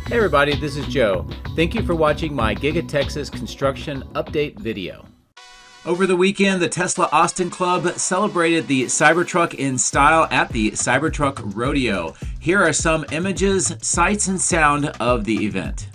Hey everybody, this is Joe. Thank you for watching my Giga Texas construction update video. Over the weekend, the Tesla Austin Club celebrated the Cybertruck in style at the Cybertruck Rodeo. Here are some images, sights, and sound of the event.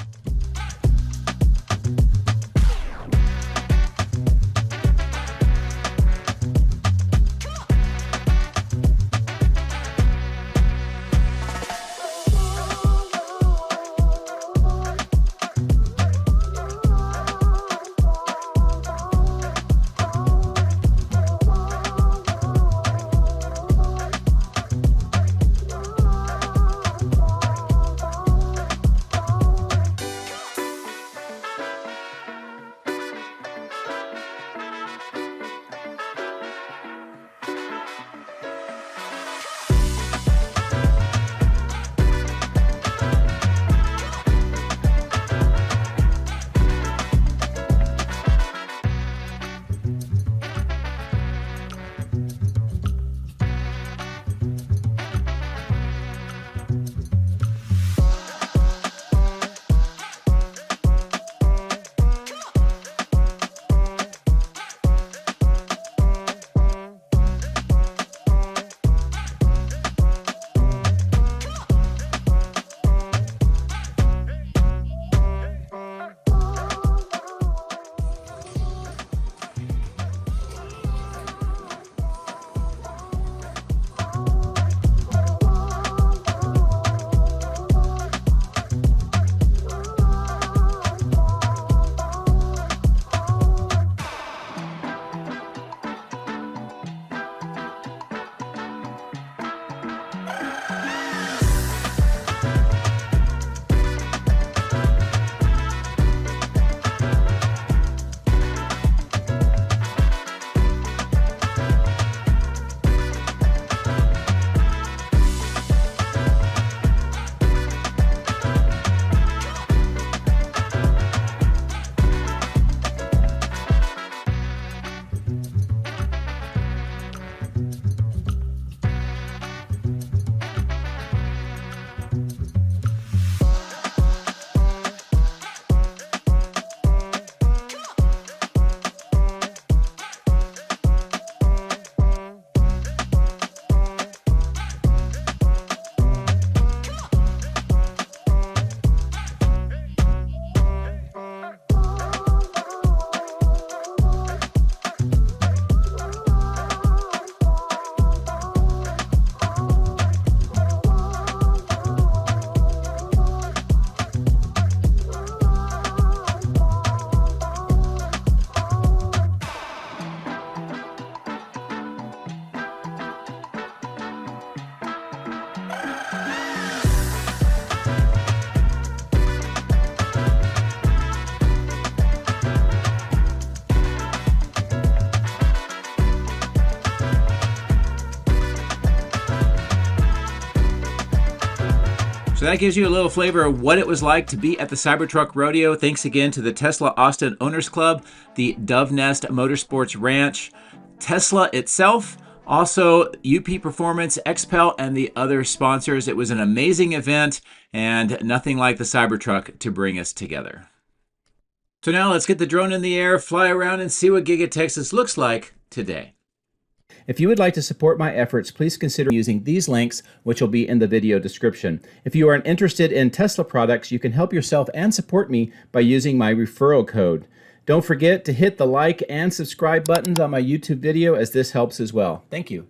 So that gives you a little flavor of what it was like to be at the Cybertruck Rodeo. Thanks again to the Tesla Austin Owners Club, the Dove Nest Motorsports Ranch, Tesla itself, also UP Performance, XPEL, and the other sponsors. It was an amazing event and nothing like the Cybertruck to bring us together. So now let's get the drone in the air, fly around, and see what Giga Texas looks like today. If you would like to support my efforts, please consider using these links, which will be in the video description. If you are interested in Tesla products, you can help yourself and support me by using my referral code. Don't forget to hit the like and subscribe buttons on my YouTube video, as this helps as well. Thank you.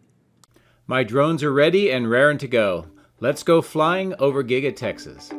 My drones are ready and raring to go. Let's go flying over Giga Texas.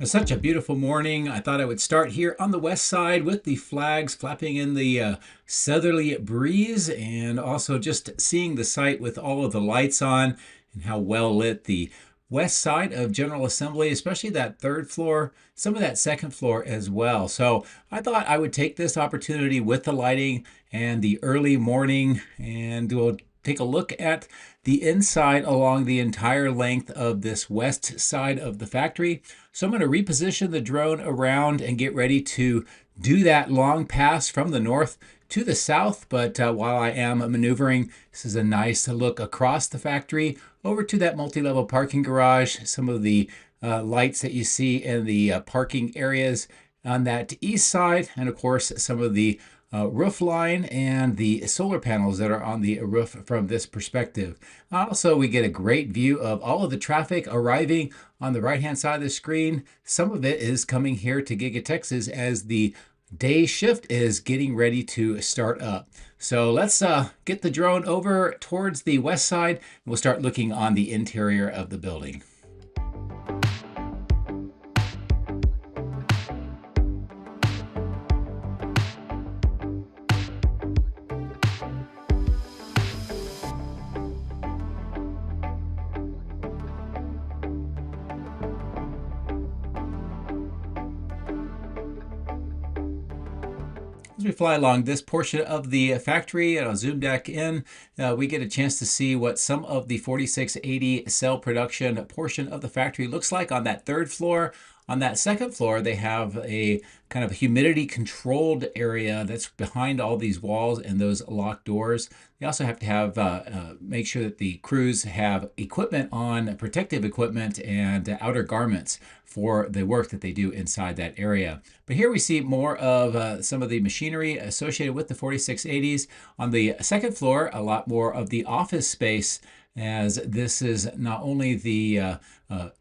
It's such a beautiful morning. I thought I would start here on the west side with the flags flapping in the southerly breeze, and also just seeing the site with all of the lights on and how well lit the west side of General Assembly, especially that third floor, some of that second floor as well. So I thought I would take this opportunity with the lighting and the early morning, and we'll take a look at the inside along the entire length of this west side of the factory. So I'm going to reposition the drone around and get ready to do that long pass from the north to the south. But while I am maneuvering, this is a nice look across the factory over to that multi-level parking garage. Some of the lights that you see in the parking areas on that east side, and of course some of the roof line and the solar panels that are on the roof from this perspective. Also, we get a great view of all of the traffic arriving on the right hand side of the screen. Some of it is coming here to Giga Texas as the day shift is getting ready to start up. So let's get the drone over towards the west side, and we'll start looking on the interior of the building. As we fly along this portion of the factory, and I'll zoom back in, we get a chance to see what some of the 4680 cell production portion of the factory looks like on that third floor. On that second floor, they have a kind of humidity controlled area that's behind all these walls and those locked doors. They also have to have make sure that the crews have equipment on, protective equipment and outer garments for the work that they do inside that area. But here we see more of some of the machinery associated with the 4680s. On the second floor, a lot more of the office space, as this is not only the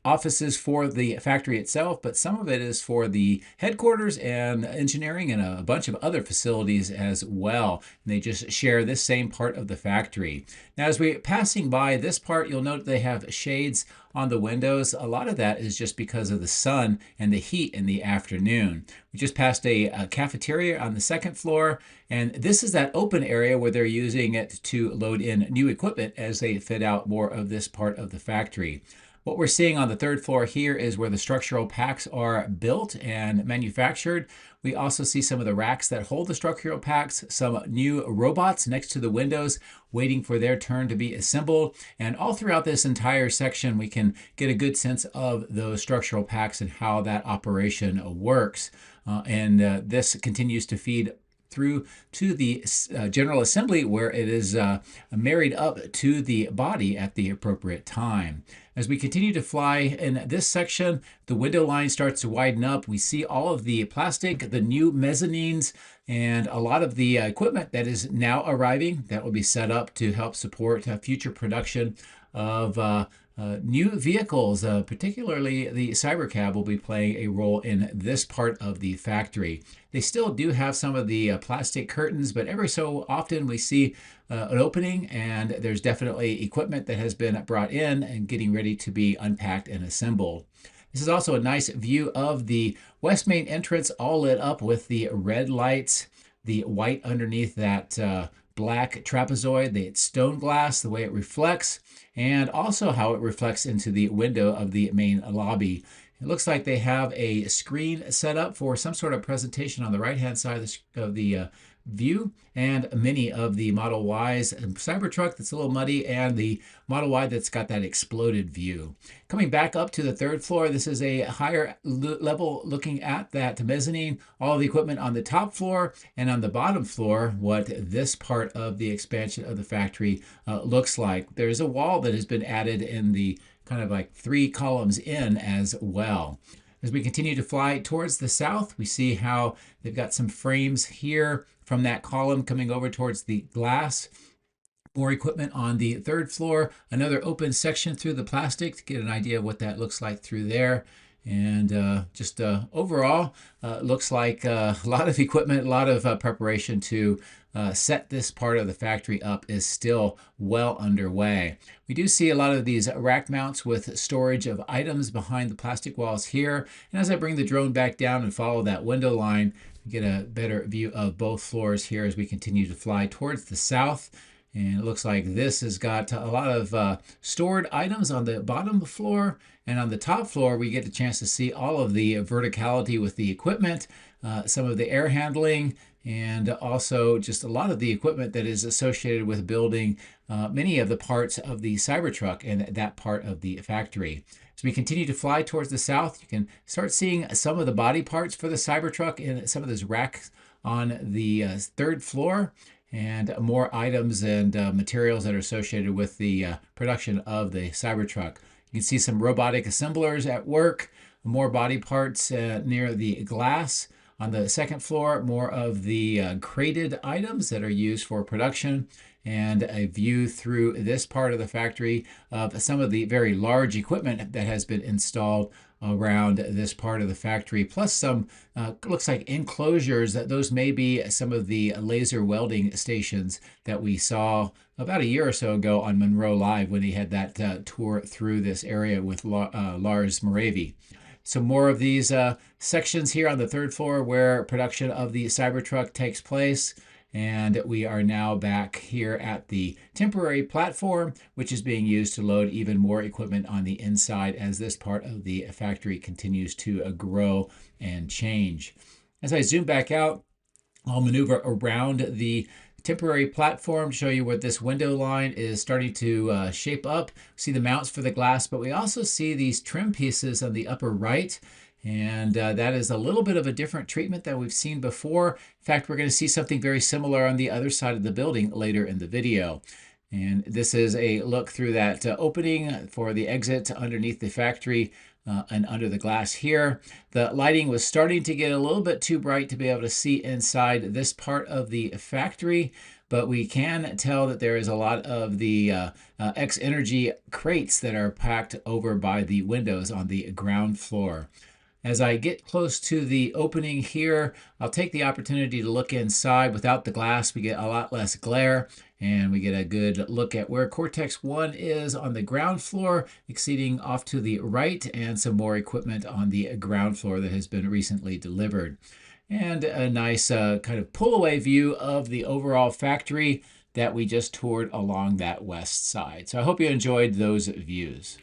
offices for the factory itself, but some of it is for the headquarters and engineering and a bunch of other facilities as well. And they just share this same part of the factory. Now, as we're passing by this part, you'll note they have shades on the windows. A lot of that is just because of the sun and the heat in the afternoon. We just passed a cafeteria on the second floor, and this is that open area where they're using it to load in new equipment as they fit out more of this part of the factory. What we're seeing on the third floor here is where the structural packs are built and manufactured. We also see some of the racks that hold the structural packs, some new robots next to the windows waiting for their turn to be assembled. And all throughout this entire section, we can get a good sense of those structural packs and how that operation works. This continues to feed through to the general assembly, where it is married up to the body at the appropriate time. As we continue to fly in this section, the window line starts to widen up. We see all of the plastic, the new mezzanines, and a lot of the equipment that is now arriving that will be set up to help support future production of new vehicles. Particularly the Cybercab will be playing a role in this part of the factory. They still do have some of the plastic curtains, but every so often we see an opening, and there's definitely equipment that has been brought in and getting ready to be unpacked and assembled. This is also a nice view of the west main entrance, all lit up with the red lights, the white underneath that black trapezoid, the stone glass, the way it reflects, and also how it reflects into the window of the main lobby. It looks like they have a screen set up for some sort of presentation on the right-hand side of the view, and many of the Model Ys, Cybertruck that's a little muddy, and the Model Y that's got that exploded view. Coming back up to the third floor, this is a higher level looking at that mezzanine, all the equipment on the top floor, and on the bottom floor, what this part of the expansion of the factory looks like. There's a wall that has been added in the kind of like 3 columns in as well. As we continue to fly towards the south, we see how they've got some frames here from that column coming over towards the glass. More equipment on the third floor, another open section through the plastic to get an idea of what that looks like through there. And overall, looks like a lot of equipment, a lot of preparation to set this part of the factory up is still well underway. We do see a lot of these rack mounts with storage of items behind the plastic walls here. And as I bring the drone back down and follow that window line, we get a better view of both floors here as we continue to fly towards the south. And it looks like this has got a lot of stored items on the bottom floor. And on the top floor, we get a chance to see all of the verticality with the equipment, some of the air handling, and also just a lot of the equipment that is associated with building many of the parts of the Cybertruck and that part of the factory. As we continue to fly towards the south, you can start seeing some of the body parts for the Cybertruck in some of those racks on the third floor, and more items and materials that are associated with the production of the Cybertruck. You can see some robotic assemblers at work, more body parts near the glass. On the second floor, more of the crated items that are used for production, and a view through this part of the factory of some of the very large equipment that has been installed around this part of the factory, plus some looks like enclosures. That those may be some of the laser welding stations that we saw about a year or so ago on Monroe Live when he had that tour through this area with Lars Moravy. So more of these sections here on the third floor where production of the Cybertruck takes place. And we are now back here at the temporary platform, which is being used to load even more equipment on the inside as this part of the factory continues to grow and change. As I zoom back out, I'll maneuver around the temporary platform to show you what this window line is starting to shape up. See the mounts for the glass, but we also see these trim pieces on the upper right. And that is a little bit of a different treatment than we've seen before. In fact, we're going to see something very similar on the other side of the building later in the video. And this is a look through that opening for the exit underneath the factory and under the glass here. The lighting was starting to get a little bit too bright to be able to see inside this part of the factory, but we can tell that there is a lot of the X-Energy crates that are packed over by the windows on the ground floor. As I get close to the opening here, I'll take the opportunity to look inside. Without the glass, we get a lot less glare, and we get a good look at where Cortex 1 is on the ground floor, exceeding off to the right, and some more equipment on the ground floor that has been recently delivered. And a nice kind of pull-away view of the overall factory that we just toured along that west side. So I hope you enjoyed those views.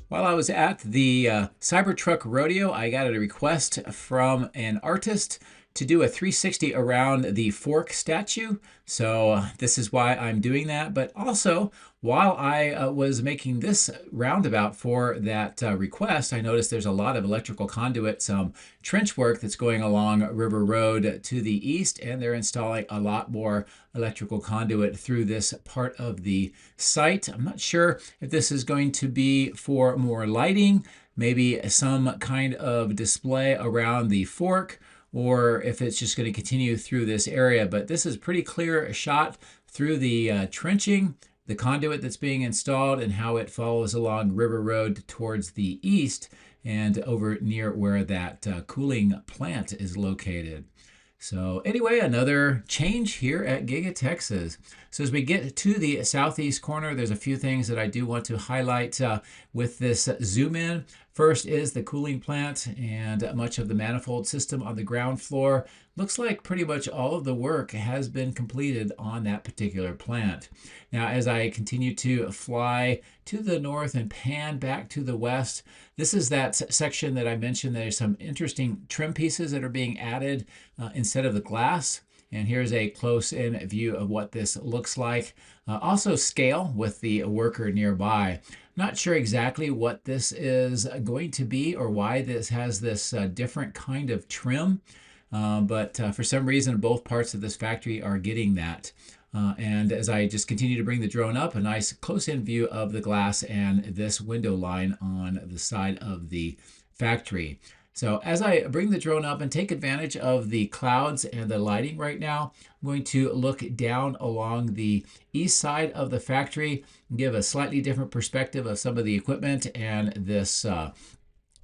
While I was at the Cybertruck Rodeo, I got a request from an artist to do a 360 around the fork statue. So this is why I'm doing that. But also, while I was making this roundabout for that request, I noticed there's a lot of electrical conduit, some trench work that's going along River Road to the east, and they're installing a lot more electrical conduit through this part of the site. I'm not sure if this is going to be for more lighting, maybe some kind of display around the fork, or if it's just going to continue through this area. But this is pretty clear shot through the trenching, the conduit that's being installed, and how it follows along River Road towards the east and over near where that cooling plant is located. So anyway, another change here at Giga Texas. So as we get to the southeast corner, there's a few things that I do want to highlight with this zoom in. First is the cooling plant and much of the manifold system on the ground floor. Looks like pretty much all of the work has been completed on that particular plant. Now, as I continue to fly to the north and pan back to the west, this is that section that I mentioned. There's some interesting trim pieces that are being added instead of the glass. And here's a close-in view of what this looks like. Also scale with the worker nearby. Not sure exactly what this is going to be or why this has this different kind of trim, but for some reason both parts of this factory are getting that. And as I just continue to bring the drone up, a nice close-in view of the glass and this window line on the side of the factory. So as I bring the drone up and take advantage of the clouds and the lighting right now, I'm going to look down along the east side of the factory and give a slightly different perspective of some of the equipment and this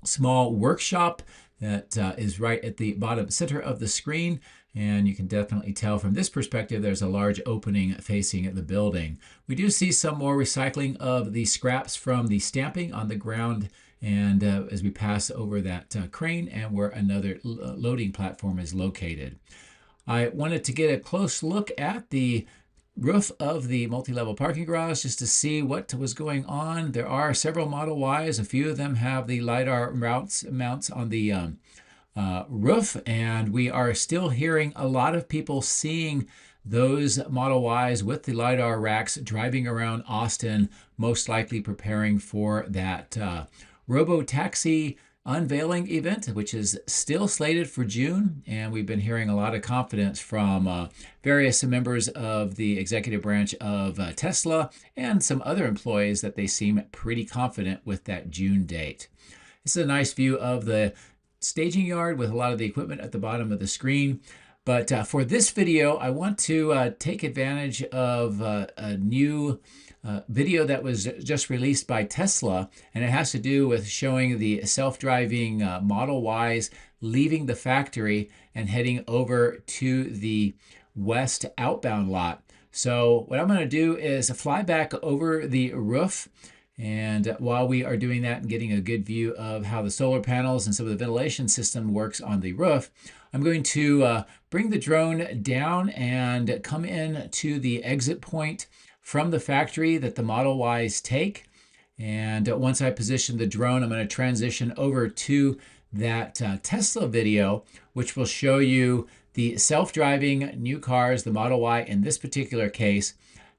small workshop that is right at the bottom center of the screen. And you can definitely tell from this perspective, there's a large opening facing the building. We do see some more recycling of the scraps from the stamping on the ground and as we pass over that crane and where another loading platform is located. I wanted to get a close look at the roof of the multi-level parking garage just to see what was going on. There are several Model Ys. A few of them have the LiDAR mounts on the roof, and we are still hearing a lot of people seeing those Model Ys with the LiDAR racks driving around Austin, most likely preparing for that robo-taxi unveiling event, which is still slated for June. And we've been hearing a lot of confidence from various members of the executive branch of Tesla and some other employees that they seem pretty confident with that June date. This is a nice view of the staging yard with a lot of the equipment at the bottom of the screen. But for this video, I want to take advantage of a new video that was just released by Tesla, and it has to do with showing the self-driving Model Ys leaving the factory and heading over to the west outbound lot. So what I'm going to do is fly back over the roof, and while we are doing that and getting a good view of how the solar panels and some of the ventilation system works on the roof, I'm going to bring the drone down and come in to the exit point from the factory that the Model Ys take. And once I position the drone, I'm going to transition over to that Tesla video, which will show you the self-driving new cars, the Model Y in this particular case,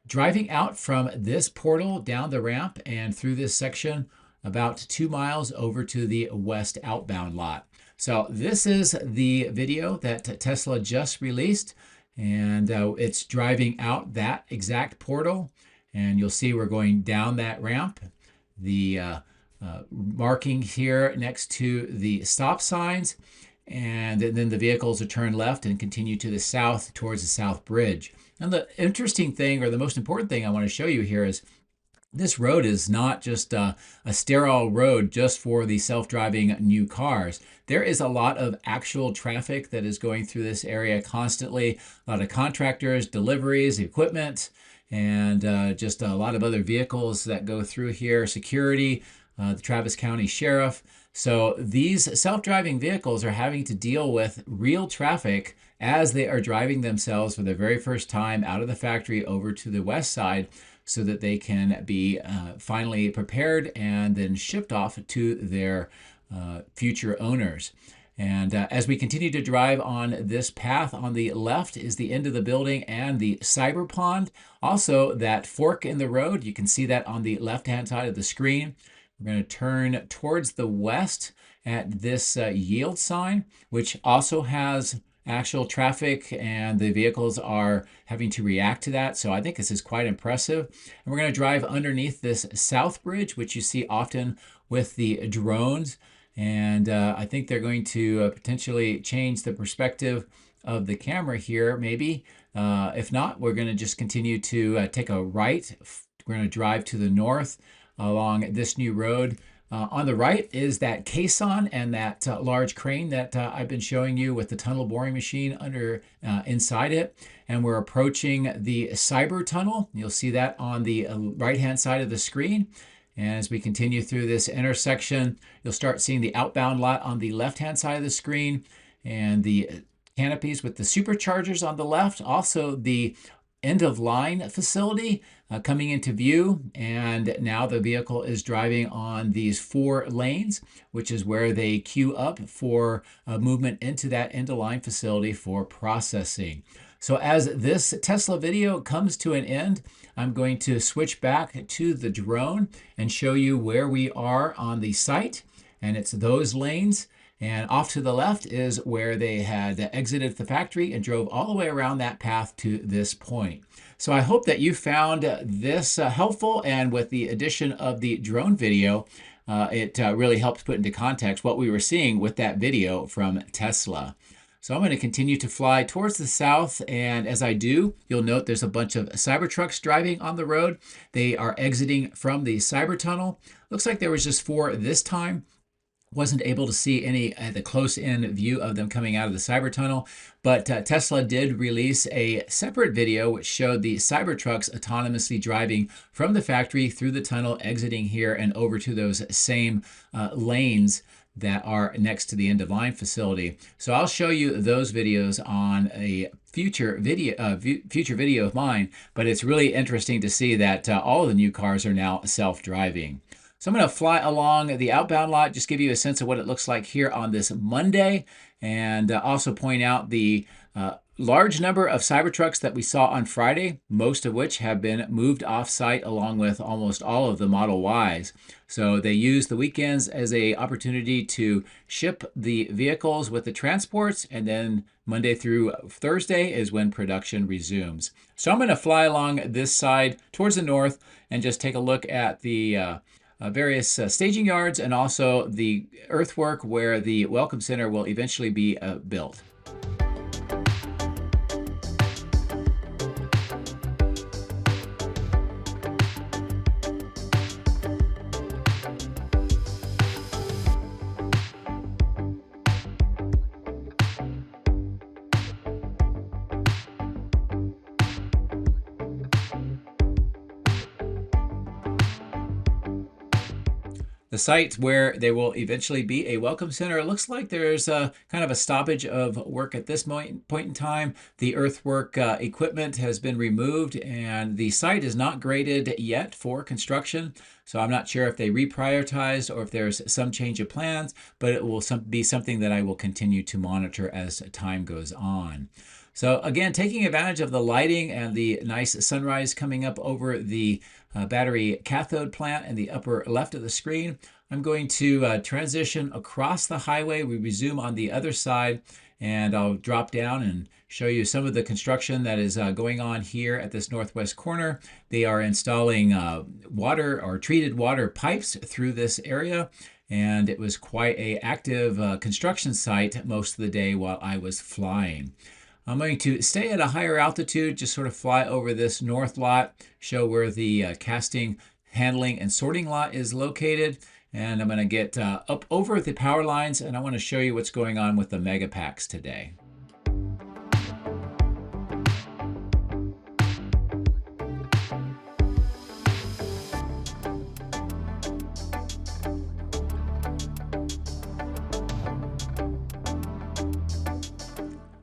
driving out from this portal down the ramp and through this section about 2 miles over to the west outbound lot. So this is the video that Tesla just released, and it's driving out that exact portal, and you'll see we're going down that ramp. The marking here next to the stop signs, and then the vehicles are turned left and continue to the south towards the South Bridge. And the interesting thing, or the most important thing I want to show you here, is this road is not just a sterile road just for the self-driving new cars. There is a lot of actual traffic that is going through this area constantly. A lot of contractors, deliveries, equipment, and just a lot of other vehicles that go through here. Security, the Travis County Sheriff. So these self-driving vehicles are having to deal with real traffic as they are driving themselves for the very first time out of the factory over to the west side, so that they can be finally prepared and then shipped off to their future owners. And as we continue to drive on this path, on the left is the end of the building and the cyber pond. Also, that fork in the road, you can see that on the left-hand side of the screen. We're going to turn towards the west at this yield sign, which also has actual traffic, and the vehicles are having to react to that. So I think this is quite impressive. And we're going to drive underneath this South Bridge, which you see often with the drones. And I think they're going to potentially change the perspective of the camera here, maybe. If not, we're going to just continue to take a right. We're going to drive to the north along this new road. On the right is that caisson and that large crane that I've been showing you with the tunnel boring machine inside it. And we're approaching the Cyber Tunnel. You'll see that on the right-hand side of the screen. And as we continue through this intersection, you'll start seeing the outbound lot on the left-hand side of the screen and the canopies with the superchargers on the left. Also the end-of-line facility coming into view, and now the vehicle is driving on these 4 lanes, which is where they queue up for movement into that end-of-line facility for processing. So as this Tesla video comes to an end, I'm going to switch back to the drone and show you where we are on the site, and it's those lanes. And off to the left is where they had exited the factory and drove all the way around that path to this point. So I hope that you found this helpful, and with the addition of the drone video, it really helped put into context what we were seeing with that video from Tesla. So I'm going to continue to fly towards the south, and as I do, you'll note there's a bunch of Cybertrucks driving on the road. They are exiting from the Cyber Tunnel. Looks like there was just 4 this time. Wasn't able to see any the close-in view of them coming out of the Cyber Tunnel, but Tesla did release a separate video which showed the Cybertrucks autonomously driving from the factory through the tunnel, exiting here and over to those same lanes that are next to the end-of-line facility. So I'll show you those videos on a future video of mine, but it's really interesting to see that all of the new cars are now self-driving. So I'm going to fly along the outbound lot, just give you a sense of what it looks like here on this Monday, and also point out the large number of Cybertrucks that we saw on Friday, most of which have been moved off-site along with almost all of the Model Ys. So they use the weekends as an opportunity to ship the vehicles with the transports, and then Monday through Thursday is when production resumes. So I'm going to fly along this side towards the north and just take a look at the various staging yards and also the earthwork where the Welcome Center will eventually be built. The site where there will eventually be a welcome center, it looks like there's a kind of a stoppage of work at this point in time. The earthwork equipment has been removed and the site is not graded yet for construction. So I'm not sure if they reprioritized or if there's some change of plans, but it will be something that I will continue to monitor as time goes on. So again, taking advantage of the lighting and the nice sunrise coming up over the battery cathode plant in the upper left of the screen, I'm going to transition across the highway. We resume on the other side, and I'll drop down and show you some of the construction that is going on here at this northwest corner. They are installing water or treated water pipes through this area, and it was quite an active construction site most of the day while I was flying. I'm going to stay at a higher altitude, just sort of fly over this north lot, show where the casting, handling, and sorting lot is located. And I'm going to get up over the power lines, and I want to show you what's going on with the Megapacks today.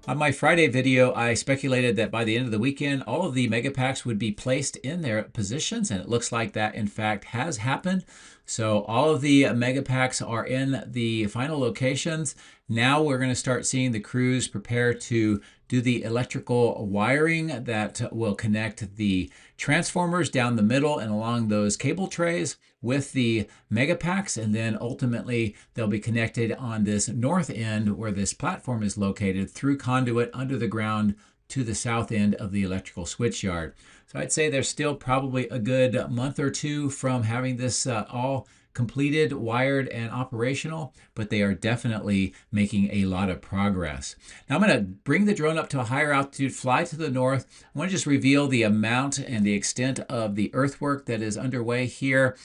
On my Friday video, I speculated that by the end of the weekend, all of the Megapacks would be placed in their positions, and it looks like that, in fact, has happened. So all of the Megapacks are in the final locations. Now we're going to start seeing the crews prepare to do the electrical wiring that will connect the transformers down the middle and along those cable trays with the Megapacks, and then ultimately they'll be connected on this north end where this platform is located through conduit under the ground to the south end of the electrical switchyard. So I'd say there's still probably a good month or two from having this all completed, wired, and operational, but they are definitely making a lot of progress. Now I'm going to bring the drone up to a higher altitude, fly to the north. I want to just reveal the amount and the extent of the earthwork that is underway here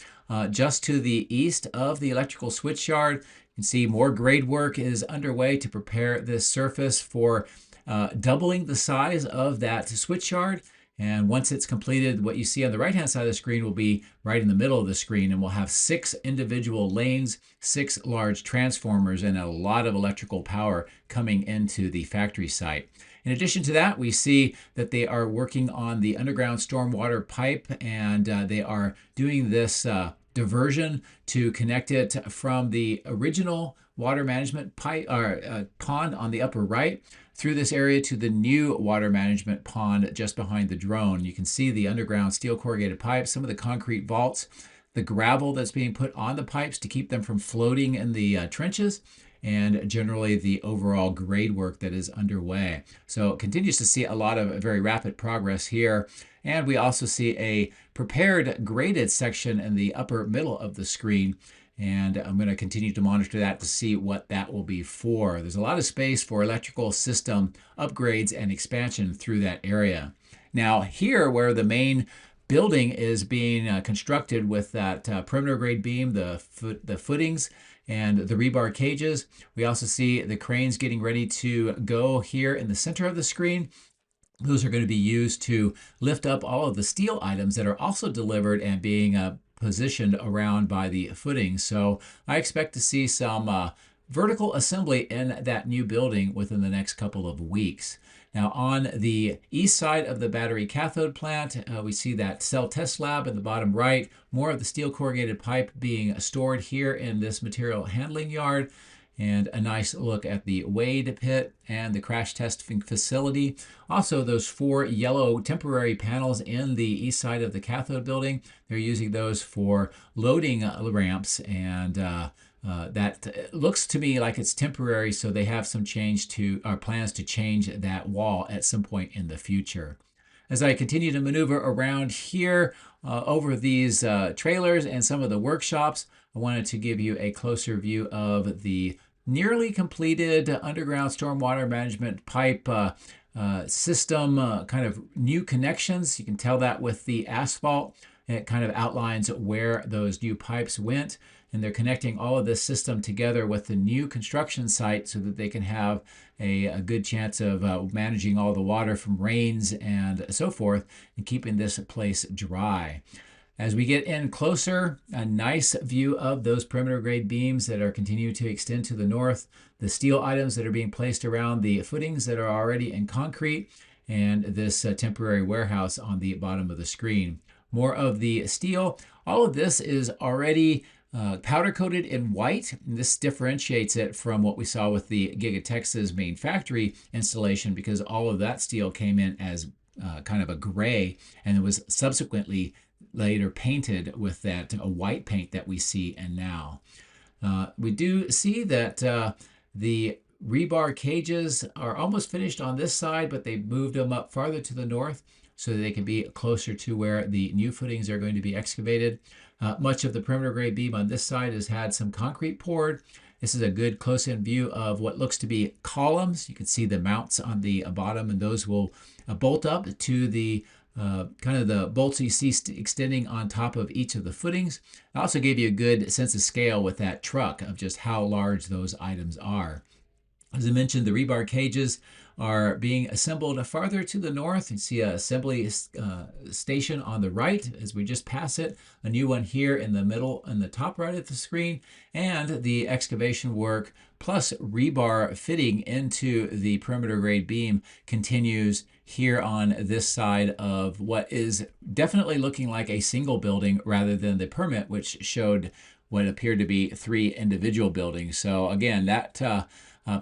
just to the east of the electrical switchyard. You can see more grade work is underway to prepare this surface for doubling the size of that switchyard. And once it's completed, what you see on the right-hand side of the screen will be right in the middle of the screen, and we'll have 6 individual lanes, 6 large transformers, and a lot of electrical power coming into the factory site. In addition to that, we see that they are working on the underground stormwater pipe, and they are doing this diversion to connect it from the original water management pipe or pond on the upper right through this area to the new water management pond just behind the drone. You can see the underground steel corrugated pipes, some of the concrete vaults, the gravel that's being put on the pipes to keep them from floating in the trenches, and generally the overall grade work that is underway. So it continues to see a lot of very rapid progress here. And we also see a prepared graded section in the upper middle of the screen. And I'm going to continue to monitor that to see what that will be for. There's a lot of space for electrical system upgrades and expansion through that area. Now here, where the main building is being constructed with that perimeter grade beam, the footings, and the rebar cages. We also see the cranes getting ready to go here in the center of the screen. Those are going to be used to lift up all of the steel items that are also delivered and being positioned around by the footings. So I expect to see some vertical assembly in that new building within the next couple of weeks. Now on the east side of the battery cathode plant, we see that cell test lab in the bottom right, more of the steel corrugated pipe being stored here in this material handling yard, and a nice look at the Wade pit and the crash testing facility. Also, those 4 yellow temporary panels in the east side of the cathode building, they're using those for loading ramps, and that looks to me like it's temporary, so they have some plans to change that wall at some point in the future. As I continue to maneuver around here over these trailers and some of the workshops, I wanted to give you a closer view of the nearly completed underground stormwater management pipe system, kind of new connections. You can tell that with the asphalt. It kind of outlines where those new pipes went, and they're connecting all of this system together with the new construction site so that they can have a good chance of managing all the water from rains and so forth, and keeping this place dry. As we get in closer, a nice view of those perimeter grade beams that are continuing to extend to the north, the steel items that are being placed around the footings that are already in concrete, and this temporary warehouse on the bottom of the screen. More of the steel. All of this is already powder coated in white. And this differentiates it from what we saw with the Giga Texas main factory installation, because all of that steel came in as kind of a gray, and it was subsequently later painted with that white paint that we see and now. We do see that the rebar cages are almost finished on this side, but they've moved them up farther to the north so that they can be closer to where the new footings are going to be excavated. Much of the perimeter grade beam on this side has had some concrete poured. This is a good close-in view of what looks to be columns. You can see the mounts on the bottom, and those will bolt up to the kind of the bolts you see extending on top of each of the footings. I also gave you a good sense of scale with that truck of just how large those items are. As I mentioned, the rebar cages are being assembled farther to the north. You see an assembly station on the right as we just pass it, a new one here in the middle in the top right of the screen, and the excavation work plus rebar fitting into the perimeter grade beam continues here on this side of what is definitely looking like a single building rather than the permit, which showed what appeared to be 3 individual buildings. So again, that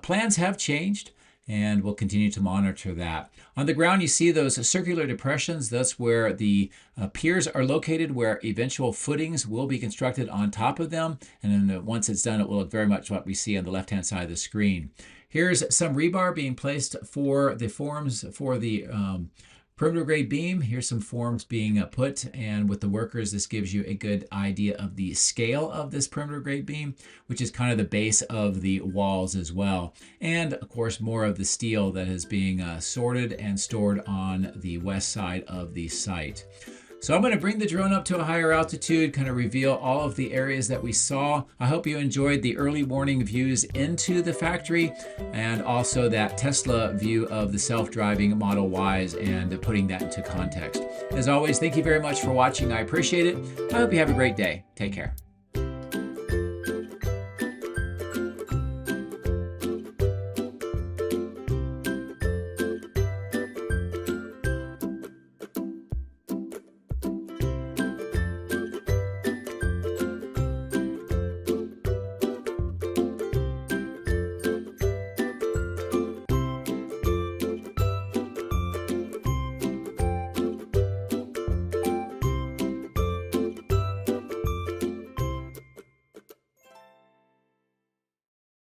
plans have changed, and we'll continue to monitor that. On the ground, you see those circular depressions. That's where the piers are located, where eventual footings will be constructed on top of them. And then once it's done, it will look very much what we see on the left-hand side of the screen. Here's some rebar being placed for the forms for the perimeter grade beam. Here's some forms being put, and with the workers, this gives you a good idea of the scale of this perimeter grade beam, which is kind of the base of the walls as well. And of course, more of the steel that is being sorted and stored on the west side of the site. So I'm going to bring the drone up to a higher altitude, kind of reveal all of the areas that we saw. I hope you enjoyed the early morning views into the factory, and also that Tesla view of the self-driving Model Ys and putting that into context. As always, thank you very much for watching. I appreciate it. I hope you have a great day. Take care.